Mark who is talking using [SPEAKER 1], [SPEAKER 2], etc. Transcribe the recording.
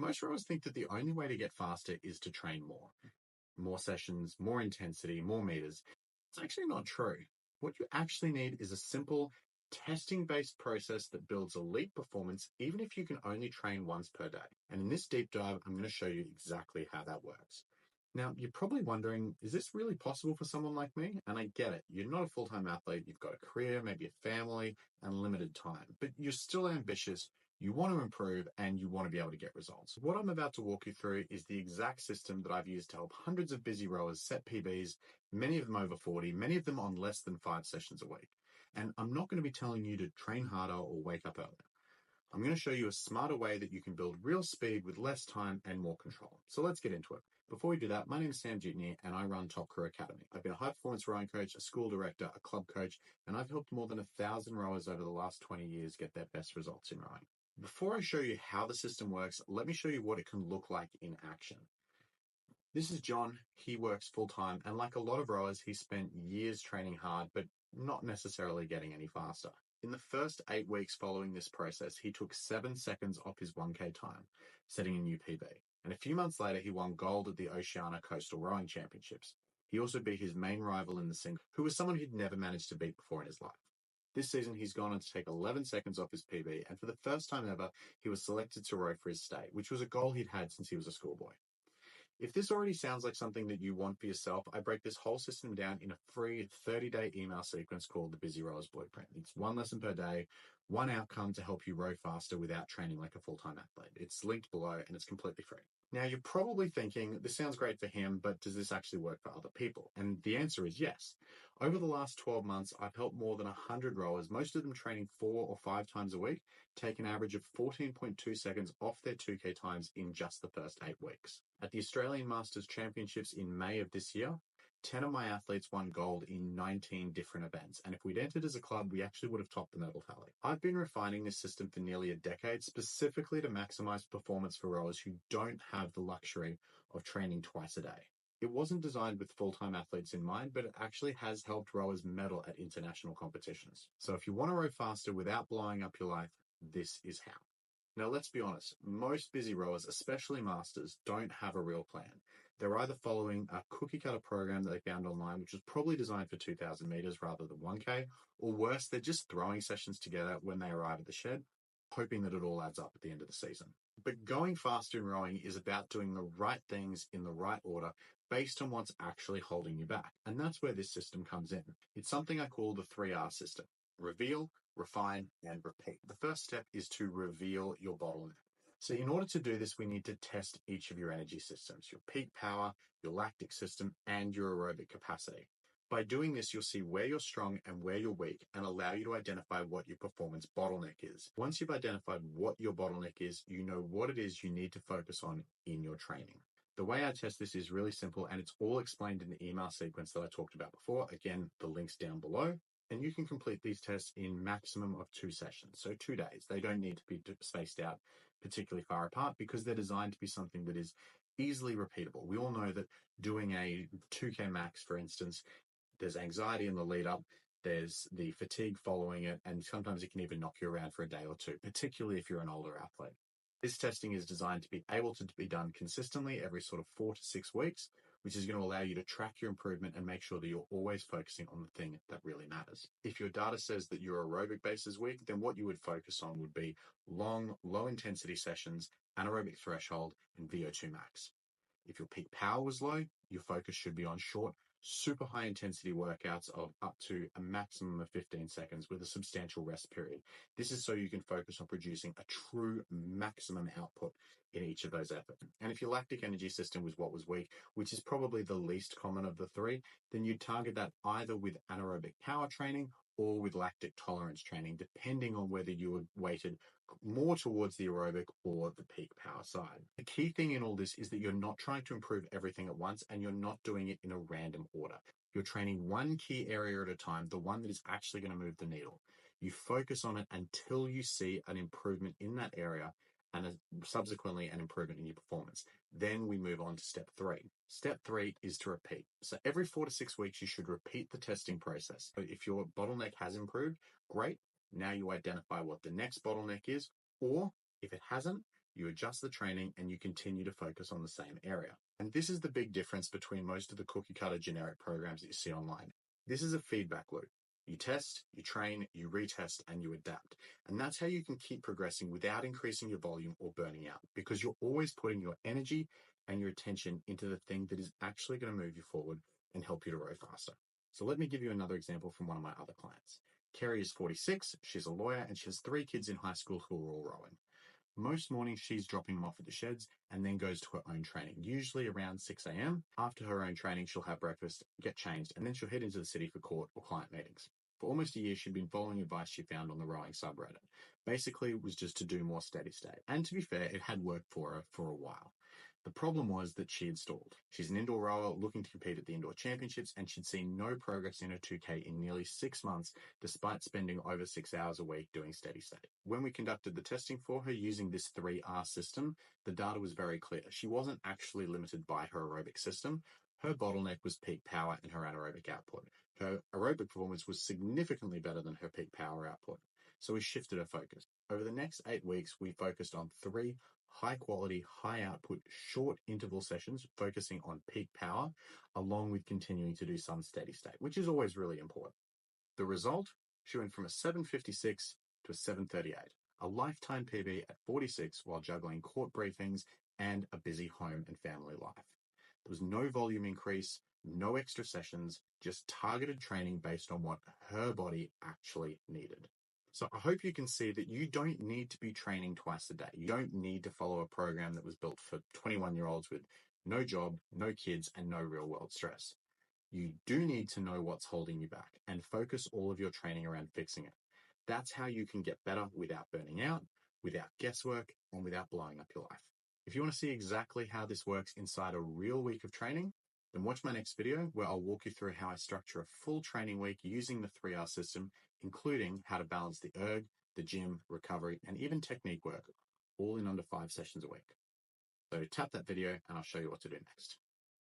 [SPEAKER 1] Most rowers think that the only way to get faster is to train more. More sessions, more intensity, more meters. It's actually not true. What you actually need is a simple testing-based process that builds elite performance, even if you can only train once per day. And in this deep dive, I'm going to show you exactly how that works. Now, you're probably wondering, is this really possible for someone like me? And I get it. You're not a full-time athlete. You've got a career, maybe a family, and limited time. But you're still ambitious. You want to improve, and you want to be able to get results. What I'm about to walk you through is the exact system that I've used to help hundreds of busy rowers set PBs, many of them over 40, many of them on less than 5 sessions a week. And I'm not going to be telling you to train harder or wake up earlier. I'm going to show you a smarter way that you can build real speed with less time and more control. So let's get into it. Before we do that, my name is Sam Jutney and I run Top Crew Academy. I've been a high performance rowing coach, a school director, a club coach, and I've helped more than 1,000 rowers over the last 20 years get their best results in rowing. Before I show you how the system works, let me show you what it can look like in action. This is John. He works full time, and like a lot of rowers, he spent years training hard, but not necessarily getting any faster. In the first 8 weeks following this process, he took 7 seconds off his 1K time, setting a new PB. And a few months later, he won gold at the Oceania Coastal Rowing Championships. He also beat his main rival in the single, who was someone he'd never managed to beat before in his life. This season, he's gone on to take 11 seconds off his PB, and for the first time ever, he was selected to row for his state, which was a goal he'd had since he was a schoolboy. If this already sounds like something that you want for yourself, I break this whole system down in a free 30-day email sequence called the Busy Rowers Blueprint. It's 1 lesson per day, 1 outcome to help you row faster without training like a full-time athlete. It's linked below and it's completely free. Now, you're probably thinking, this sounds great for him, but does this actually work for other people? And the answer is yes. Over the last 12 months, I've helped more than 100 rowers, most of them training 4 or 5 times a week, take an average of 14.2 seconds off their 2K times in just the first 8 weeks. At the Australian Masters Championships in May of this year, 10 of my athletes won gold in 19 different events. And if we'd entered as a club, we actually would have topped the medal tally. I've been refining this system for nearly a decade, specifically to maximize performance for rowers who don't have the luxury of training twice a day. It wasn't designed with full-time athletes in mind, but it actually has helped rowers medal at international competitions. So if you want to row faster without blowing up your life, this is how. Now, let's be honest, most busy rowers, especially masters, don't have a real plan. They're either following a cookie-cutter program that they found online, which was probably designed for 2,000 meters rather than 1K, or worse, they're just throwing sessions together when they arrive at the shed, hoping that it all adds up at the end of the season. But going faster in rowing is about doing the right things in the right order based on what's actually holding you back. And that's where this system comes in. It's something I call the 3R system: reveal, refine, and repeat. The first step is to reveal your bottleneck. So in order to do this, we need to test each of your energy systems: your peak power, your lactic system, and your aerobic capacity. By doing this, you'll see where you're strong and where you're weak and allow you to identify what your performance bottleneck is. Once you've identified what your bottleneck is, you know what it is you need to focus on in your training. The way I test this is really simple, and it's all explained in the email sequence that I talked about before. Again, the link's down below. And you can complete these tests in maximum of 2 sessions, so 2 days. They don't need to be spaced out particularly far apart because they're designed to be something that is easily repeatable. We all know that doing a 2K max, for instance, there's anxiety in the lead up, there's the fatigue following it, and sometimes it can even knock you around for a day or two, particularly if you're an older athlete. This testing is designed to be able to be done consistently every sort of 4 to 6 weeks, which is going to allow you to track your improvement and make sure that you're always focusing on the thing that really matters. If your data says that your aerobic base is weak, then what you would focus on would be long, low intensity sessions, anaerobic threshold, and VO2 max. If your peak power was low, your focus should be on short, super high intensity workouts of up to a maximum of 15 seconds with a substantial rest period. This is so you can focus on producing a true maximum output in each of those efforts. And if your lactic energy system was what was weak, which is probably the least common of the 3, then you'd target that either with anaerobic power training or with lactic tolerance training, depending on whether you were weighted more towards the aerobic or the peak power side. The key thing in all this is that you're not trying to improve everything at once, and you're not doing it in a random order. You're training one key area at a time, the one that is actually going to move the needle. You focus on it until you see an improvement in that area and subsequently an improvement in your performance. Then we move on to step 3. Step 3 is to repeat. So every 4 to 6 weeks, you should repeat the testing process. So if your bottleneck has improved, great. Now you identify what the next bottleneck is, or if it hasn't, you adjust the training, and you continue to focus on the same area. And this is the big difference between most of the cookie cutter generic programs that you see online. This is a feedback loop. You test, you train, you retest, and you adapt. And that's how you can keep progressing without increasing your volume or burning out, because you're always putting your energy and your attention into the thing that is actually going to move you forward and help you to row faster. So let me give you another example from one of my other clients. Kerry is 46, she's a lawyer, and she has 3 kids in high school who are all rowing. Most mornings, she's dropping them off at the sheds and then goes to her own training, usually around 6 a.m. After her own training, she'll have breakfast, get changed, and then she'll head into the city for court or client meetings. For almost a year, she'd been following advice she found on the rowing subreddit. Basically, it was just to do more steady state. And to be fair, it had worked for her for a while. The problem was that she had stalled. She's an indoor rower looking to compete at the indoor championships, and she'd seen no progress in her 2K in nearly 6 months, despite spending over 6 hours a week doing steady state. When we conducted the testing for her using this 3R system, the data was very clear. She wasn't actually limited by her aerobic system. Her bottleneck was peak power and her anaerobic output. Her aerobic performance was significantly better than her peak power output. So we shifted her focus. Over the next 8 weeks, we focused on 3 high quality, high output, short interval sessions, focusing on peak power, along with continuing to do some steady state, which is always really important. The result, she went from a 7:56 to a 7:38, a lifetime PB at 46 while juggling court briefings and a busy home and family life. There was no volume increase, no extra sessions, just targeted training based on what her body actually needed. So I hope you can see that you don't need to be training twice a day. You don't need to follow a program that was built for 21-year-olds with no job, no kids, and no real world stress. You do need to know what's holding you back and focus all of your training around fixing it. That's how you can get better without burning out, without guesswork, and without blowing up your life. If you want to see exactly how this works inside a real week of training, then watch my next video where I'll walk you through how I structure a full training week using the 3R system, including how to balance the erg, the gym, recovery, and even technique work, all in under 5 sessions a week. So tap that video and I'll show you what to do next.